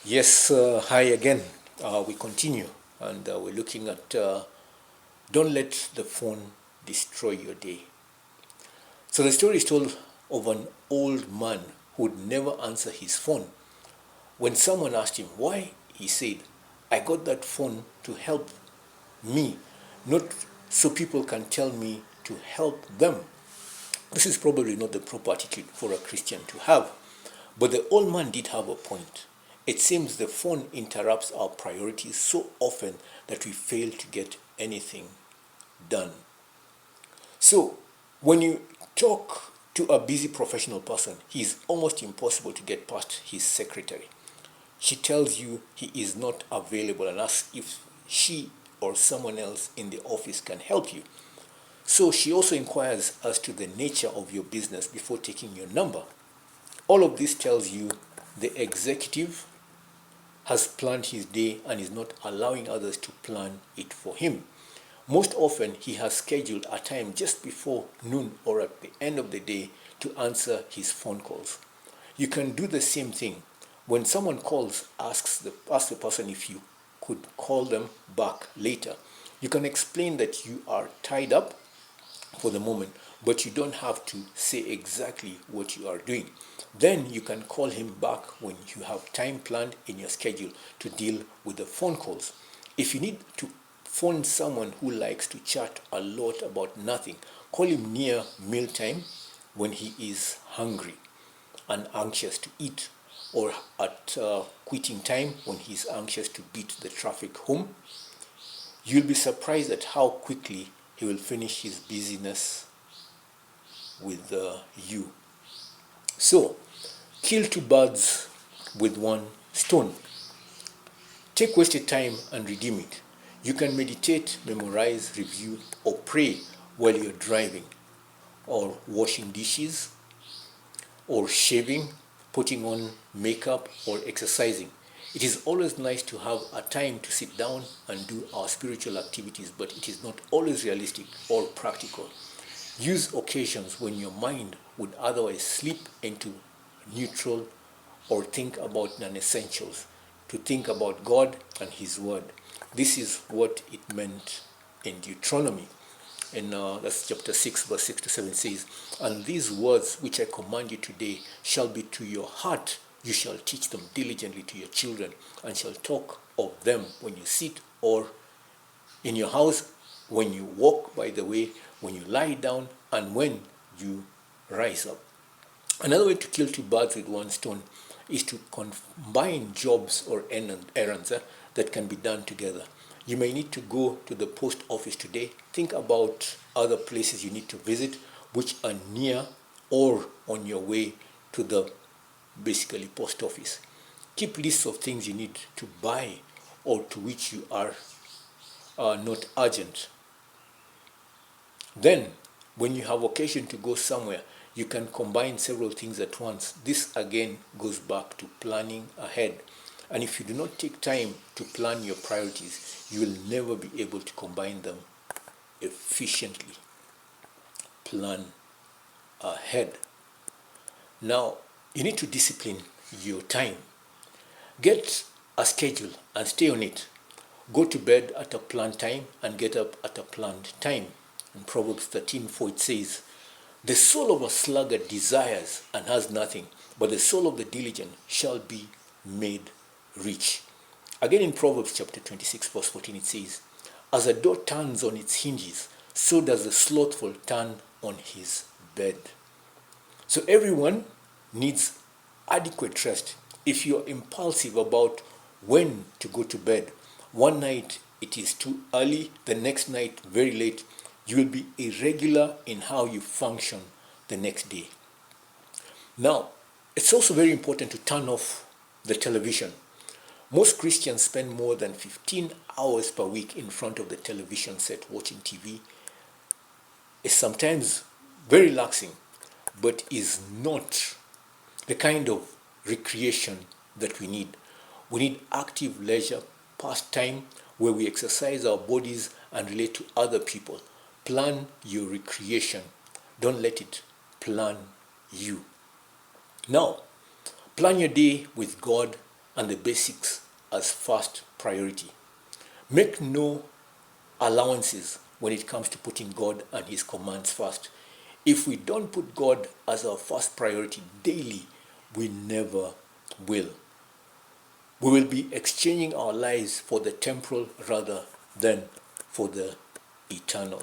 Yes, hi again. We continue and we're looking at don't let the phone destroy your day. So the story is told of an old man who would never answer his phone. When someone asked him why, he said, I got that phone to help me, not so people can tell me to help them. This is probably not the proper attitude for a Christian to have. But the old man did have a point. It seems the phone interrupts our priorities so often that we fail to get anything done. So, when you talk to a busy professional person, he is almost impossible to get past his secretary. She tells you he is not available and asks if she or someone else in the office can help you. So she also inquires as to the nature of your business before taking your number. All of this tells you the executive has planned his day and is not allowing others to plan it for him. Most often, he has scheduled a time just before noon or at the end of the day to answer his phone calls. You can do the same thing. When someone calls, ask the person if you could call them back later. You can explain that you are tied up for the moment, but you don't have to say exactly what you are doing. Then you can call him back when you have time planned in your schedule to deal with the phone calls. If you need to phone someone who likes to chat a lot about nothing, call him near mealtime when he is hungry and anxious to eat, or at quitting time when he's anxious to beat the traffic home. You'll be surprised at how quickly he will finish his busyness with you. So, kill two birds with one stone. Take wasted time and redeem it. You can meditate, memorize, review, or pray while you're driving, or washing dishes, or shaving, putting on makeup, or exercising. It is always nice to have a time to sit down and do our spiritual activities, but it is not always realistic or practical. Use occasions when your mind would otherwise slip into neutral or think about non-essentials to think about God and His Word. This is what it meant in Deuteronomy. And that's chapter 6, verse 6 to 7 says, And these words which I command you today shall be to your heart. You shall teach them diligently to your children, and shall talk of them when you sit or in your house, when you walk by the way, when you lie down, and when you rise up. Another way to kill two birds with one stone is to combine jobs or errands that can be done together. You may need to go to the post office today. Think about other places you need to visit which are near or on your way to the basically post office. Keep lists of things you need to buy or to which you are not urgent. Then, when you have occasion to go somewhere, you can combine several things at once. This again goes back to planning ahead. And if you do not take time to plan your priorities, you will never be able to combine them efficiently. Plan ahead. Now, you need to discipline your time. Get a schedule and stay on it. Go to bed at a planned time and get up at a planned time. In Proverbs 13:4 it says, The soul of a sluggard desires and has nothing, but the soul of the diligent shall be made rich. Again in Proverbs chapter 26 verse 14 it says, As a door turns on its hinges, so does the slothful turn on his bed. So everyone needs adequate rest. If you're impulsive about when to go to bed, one night it is too early, the next night very late, you will be irregular in how you function the next day. Now, it's also very important to turn off the television. Most Christians spend more than 15 hours per week in front of the television set watching TV. It's sometimes very relaxing, but is not the kind of recreation that we need. We need active leisure, pastime, where we exercise our bodies and relate to other people. Plan your recreation. Don't let it plan you. Now, plan your day with God and the basics as first priority. Make no allowances when it comes to putting God and His commands first. If we don't put God as our first priority daily, we never will. We will be exchanging our lives for the temporal rather than for the eternal.